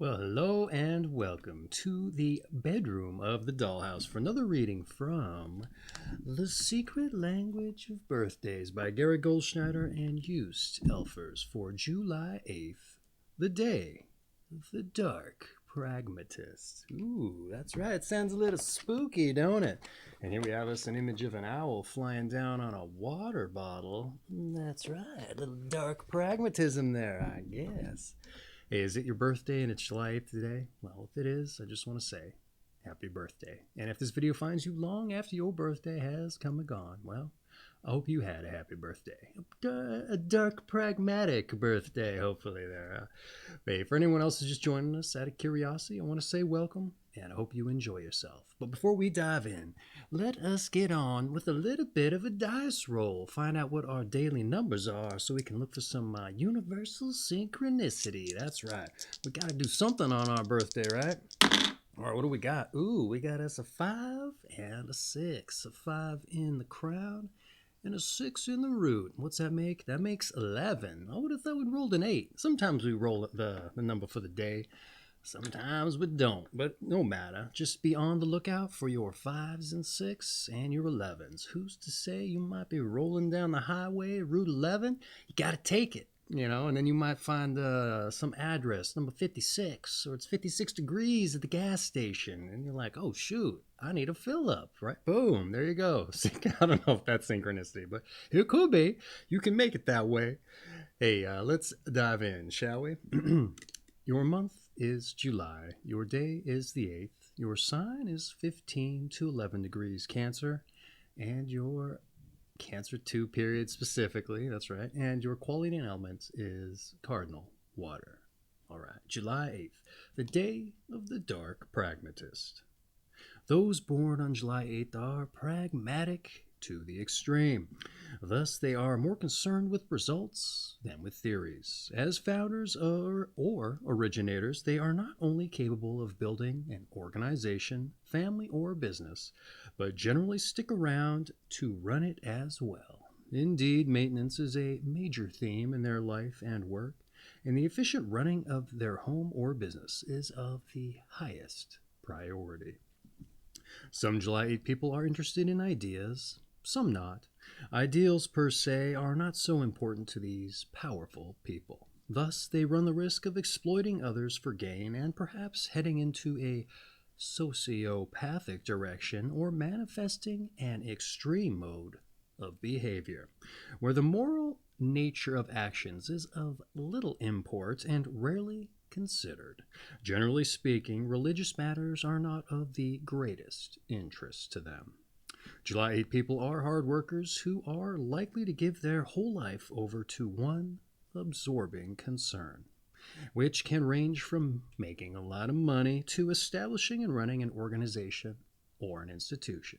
Well, hello and welcome to the bedroom of the dollhouse for another reading from The Secret Language of Birthdays by Gary Goldschneider and Joost Elfers for July 8th, the day of the Dark Pragmatist. Ooh, that's right. It sounds a little spooky, don't it? And here we have us an image of an owl flying down on a water bottle. That's right. A little dark pragmatism there, I guess. Hey, is it your birthday and it's July 8th today? Well, if it is, I just want to say happy birthday. And if this video finds you long after your birthday has come and gone, well, I hope you had a happy birthday. A dark, pragmatic birthday, hopefully, there. Hey, for anyone else who's just joining us out of curiosity, I want to say welcome, and I hope you enjoy yourself. But before we dive in, let us get on with a little bit of a dice roll. Find out what our daily numbers are so we can look for some universal synchronicity. That's right. We got to do something on our birthday, right? All right, what do we got? Ooh, we got us a 5 and a 6. A 5 in the crown and a 6 in the root. What's that make? That makes 11. I would have thought we'd rolled an 8. Sometimes we roll the number for the day. Sometimes we don't, but no matter. Just be on the lookout for your 5s and 6 and your 11s. Who's to say you might be rolling down the highway, Route 11? You got to take it, and then you might find some address, number 56, or it's 56 degrees at the gas station, and you're like, oh, shoot, I need a fill up, right? Boom, there you go. I don't know if that's synchronicity, but it could be. You can make it that way. Hey, let's dive in, shall we? Your month is July. Your day is the 8th. Your sign is 15 to 11 degrees Cancer. And your Cancer 2 period specifically, that's right. And your quality and element is Cardinal, water. All right, July 8th, the day of the Dark Pragmatist. Those born on July 8th are pragmatic to the extreme. Thus, they are more concerned with results than with theories. As founders or originators, they are not only capable of building an organization, family, or business, but generally stick around to run it as well. Indeed, maintenance is a major theme in their life and work, and the efficient running of their home or business is of the highest priority. Some July 8 people are interested in ideas, some not. Ideals per se are not so important to these powerful people. Thus, they run the risk of exploiting others for gain and perhaps heading into a sociopathic direction or manifesting an extreme mode of behavior, where the moral nature of actions is of little import and rarely considered. Generally speaking, religious matters are not of the greatest interest to them. July 8 people are hard workers who are likely to give their whole life over to one absorbing concern, which can range from making a lot of money to establishing and running an organization or an institution.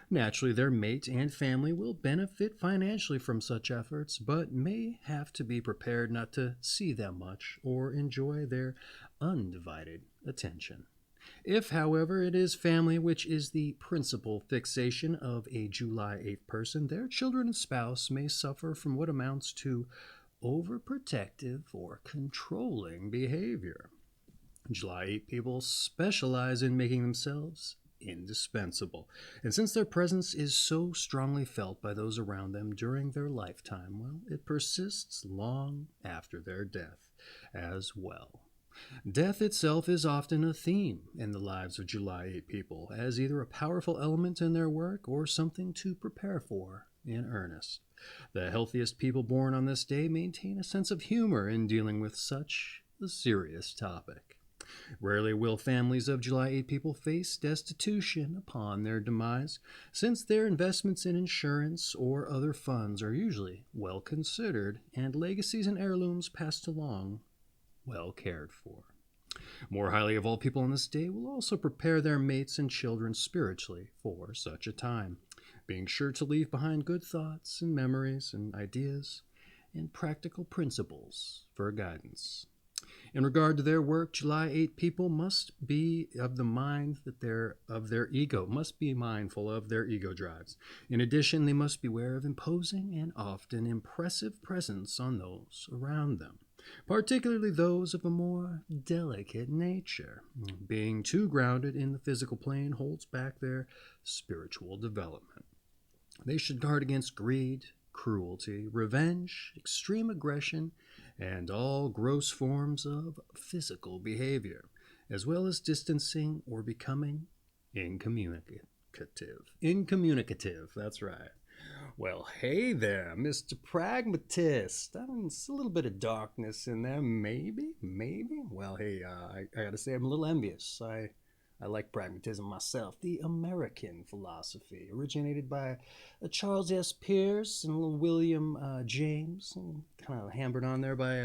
Naturally, their mate and family will benefit financially from such efforts, but may have to be prepared not to see them much or enjoy their undivided attention. If, however, it is family which is the principal fixation of a July 8th person, their children and spouse may suffer from what amounts to overprotective or controlling behavior. July 8 people specialize in making themselves indispensable. And since their presence is so strongly felt by those around them during their lifetime, well, it persists long after their death as well. Death itself is often a theme in the lives of July 8 people, as either a powerful element in their work or something to prepare for in earnest. The healthiest people born on this day maintain a sense of humor in dealing with such a serious topic. Rarely will families of July 8 people face destitution upon their demise, since their investments in insurance or other funds are usually well considered and legacies and heirlooms passed along well cared for. More highly evolved people on this day will also prepare their mates and children spiritually for such a time, being sure to leave behind good thoughts and memories and ideas and practical principles for guidance. In regard to their work, July 8 people must be of the mind that must be mindful of their ego drives. In addition, they must beware of imposing and often impressive presence on those around them. particularly those of a more delicate nature. Being too grounded in the physical plane holds back their spiritual development. They should guard against greed, cruelty, revenge, extreme aggression, and all gross forms of physical behavior, as well as distancing or becoming incommunicative. Incommunicative, that's right. Well, hey there, Mr. Pragmatist. It's a little bit of darkness in there, maybe, maybe. Well, hey, I gotta say I'm a little envious. I like pragmatism myself. The American philosophy, originated by Charles S. Pierce and little William James, kind of hammered on there by,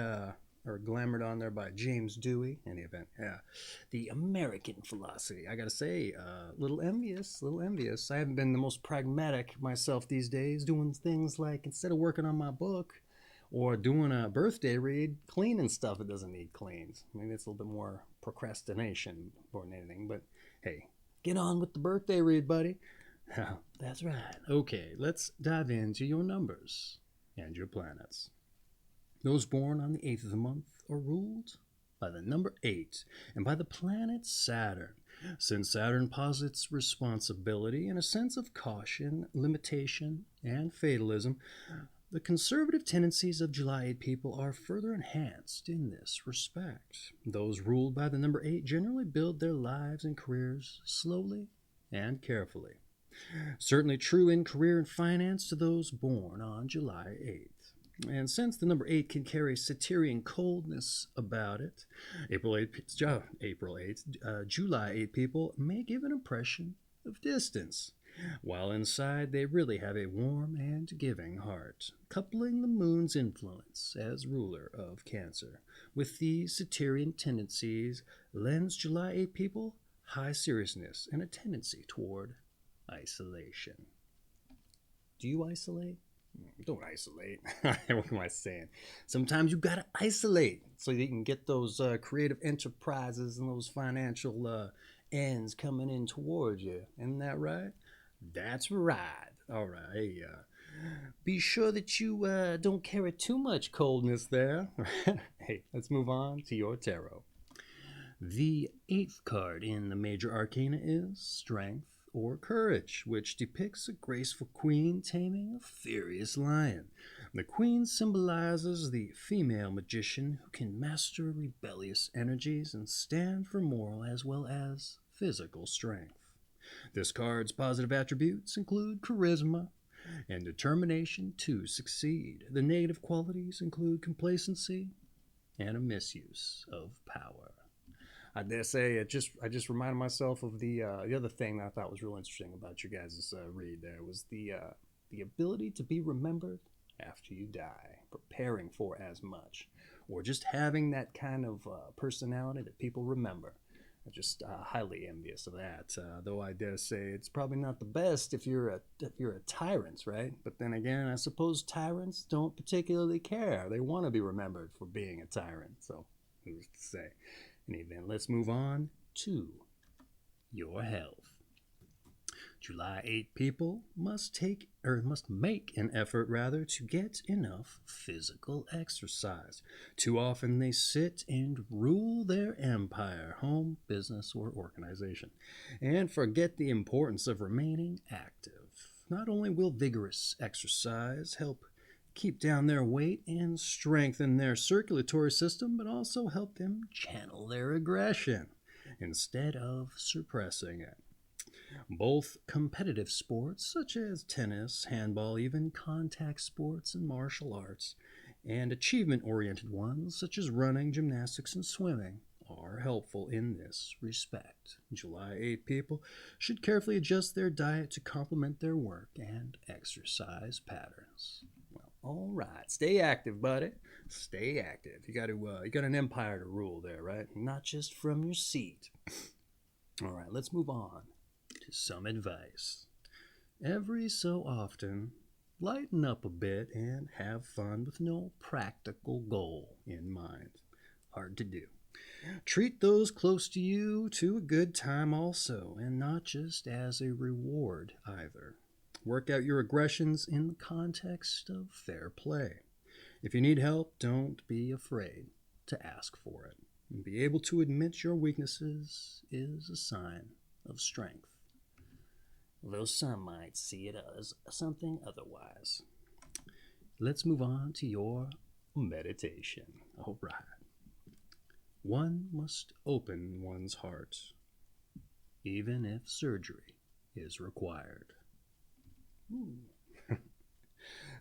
or glamored on there by James Dewey. Any event, yeah. The American philosophy. I gotta say, little envious, little envious. I haven't been the most pragmatic myself these days, doing things like instead of working on my book or doing a birthday read, cleaning stuff that doesn't need cleaned. Maybe it's a little bit more procrastination more than anything, but hey, get on with the birthday read, buddy. That's right. Okay, let's dive into your numbers and your planets. Those born on the 8th of the month are ruled by the number 8 and by the planet Saturn. Since Saturn posits responsibility and a sense of caution, limitation, and fatalism, the conservative tendencies of July 8 people are further enhanced in this respect. Those ruled by the number 8 generally build their lives and careers slowly and carefully. Certainly true in career and finance to those born on July 8th. And since the number 8 can carry Saturnian coldness about it, July 8 people may give an impression of distance, while inside they really have a warm and giving heart, coupling the moon's influence as ruler of Cancer with the Saturnian tendencies lends July 8 people high seriousness and a tendency toward isolation. Do you isolate? Don't isolate. What am I saying? Sometimes you gotta isolate so you can get those creative enterprises and those financial ends coming in towards you. Isn't that right? That's right. All right. Hey, be sure that you don't carry too much coldness there. Hey, let's move on to your tarot. The 8th card in the major arcana is Strength or Courage, which depicts a graceful queen taming a furious lion. The queen symbolizes the female magician who can master rebellious energies and stand for moral as well as physical strength. This card's positive attributes include charisma and determination to succeed. The negative qualities include complacency and a misuse of power. I dare say I just reminded myself of the other thing that I thought was real interesting about your guys' read there was the ability to be remembered after you die, preparing for as much, or just having that kind of personality that people remember. I'm just highly envious of that. Though I dare say it's probably not the best if you're a tyrant, right? But then again, I suppose tyrants don't particularly care. They want to be remembered for being a tyrant. So who's to say? And then let's move on to your health. July 8 people must make an effort to get enough physical exercise. Too often they sit and rule their empire, home, business, or organization, and forget the importance of remaining active. Not only will vigorous exercise help keep down their weight and strengthen their circulatory system, but also help them channel their aggression instead of suppressing it. Both competitive sports, such as tennis, handball, even contact sports and martial arts, and achievement-oriented ones, such as running, gymnastics, and swimming, are helpful in this respect. July 8 people should carefully adjust their diet to complement their work and exercise patterns. All right, stay active, buddy. Stay active. You got an empire to rule there, right? Not just from your seat. All right, let's move on to some advice. Every so often, lighten up a bit and have fun with no practical goal in mind. Hard to do. Treat those close to you to a good time also, and not just as a reward either. Work out your aggressions in the context of fair play. If you need help, don't be afraid to ask for it. And be able to admit your weaknesses is a sign of strength, though some might see it as something otherwise. Let's move on to your meditation. All right. One must open one's heart, even if surgery is required.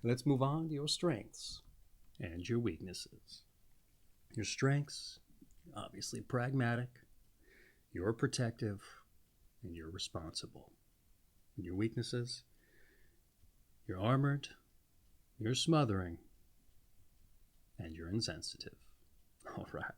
Let's move on to your strengths and your weaknesses. Your strengths, obviously pragmatic, you're protective, and you're responsible. And your weaknesses, you're armored, you're smothering, and you're insensitive. All right.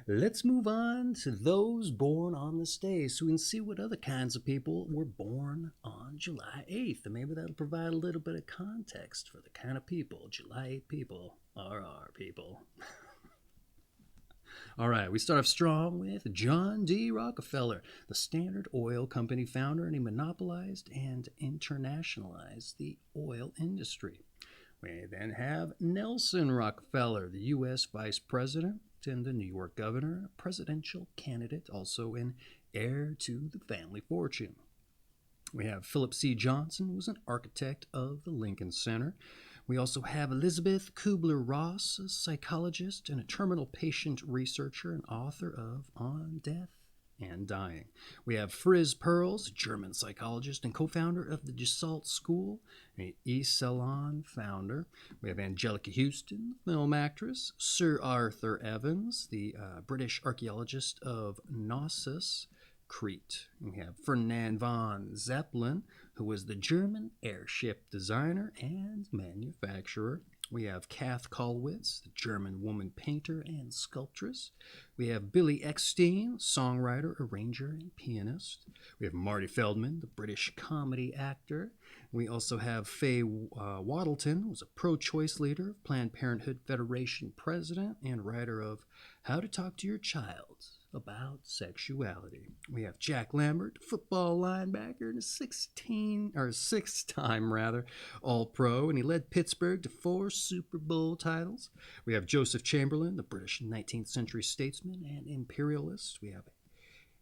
Let's move on to those born on this day so we can see what other kinds of people were born on July 8th. And maybe that'll provide a little bit of context for the kind of people July 8 people are our people. All right, we start off strong with John D. Rockefeller, the Standard Oil Company founder, and he monopolized and internationalized the oil industry. We then have Nelson Rockefeller, the U.S. Vice President and the New York Governor, a presidential candidate, also an heir to the family fortune. We have Philip C. Johnson, who was an architect of the Lincoln Center. We also have Elizabeth Kubler-Ross, a psychologist and a terminal patient researcher and author of On Death and Dying. We have Fritz Perls, a German psychologist and co-founder of the Gestalt School, an East Salon founder. We have Angelica Houston, film actress. Sir Arthur Evans, the British archaeologist of Knossos, Crete. We have Ferdinand von Zeppelin, who was the German airship designer and manufacturer. We have Kath Kollwitz, the German woman painter and sculptress. We have Billy Eckstein, songwriter, arranger, and pianist. We have Marty Feldman, the British comedy actor. We also have Faye Waddleton, who was a pro-choice leader, Planned Parenthood Federation president, and writer of How to Talk to Your Child About Sexuality. We have Jack Lambert, football linebacker, and a six-time All-Pro, and he led Pittsburgh to 4 Super Bowl titles. We have Joseph Chamberlain, the British 19th century statesman and imperialist. We have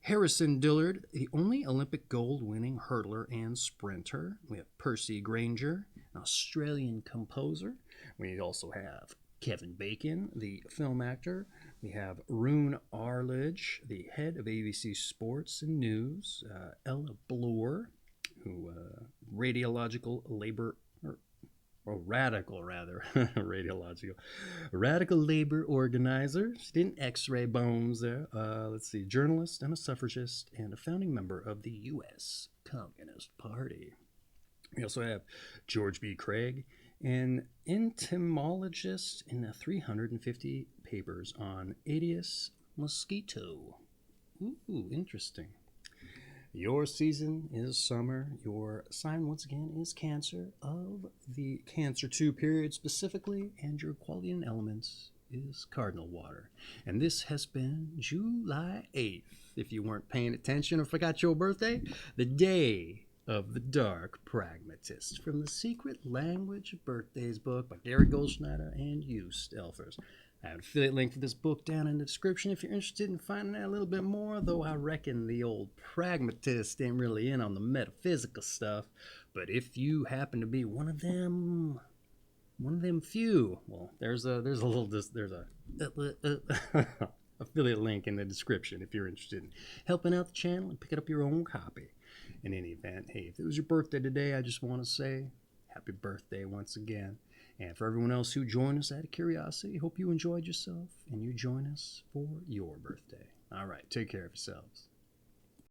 Harrison Dillard, the only Olympic gold-winning hurdler and sprinter. We have Percy Granger, an Australian composer. We also have Kevin Bacon, the film actor. We have Rune Arledge, the head of ABC Sports and News. Ella Bloor, who radical labor organizer. She didn't x-ray bones there. Journalist and a suffragist and a founding member of the U.S. Communist Party. We also have George B. Craig, an entomologist in 350 papers on Aedes mosquito. Ooh, interesting. Your season is summer. Your sign, once again, is Cancer, of the Cancer 2 period specifically, and your quality and elements is Cardinal water. And this has been July 8th. If you weren't paying attention or forgot your birthday, the day of the Dark Pragmatist, from the Secret Language of Birthdays book by Gary Goldschneider and Joost. I have an affiliate link for this book down in the description if you're interested in finding out a little bit more, though I reckon the old pragmatist ain't really in on the metaphysical stuff. But if you happen to be one of them few, well, there's a affiliate link in the description if you're interested in helping out the channel and picking up your own copy. In any event, hey, if it was your birthday today, I just want to say happy birthday once again. And for everyone else who joined us out of curiosity, hope you enjoyed yourself and you join us for your birthday. All right, take care of yourselves.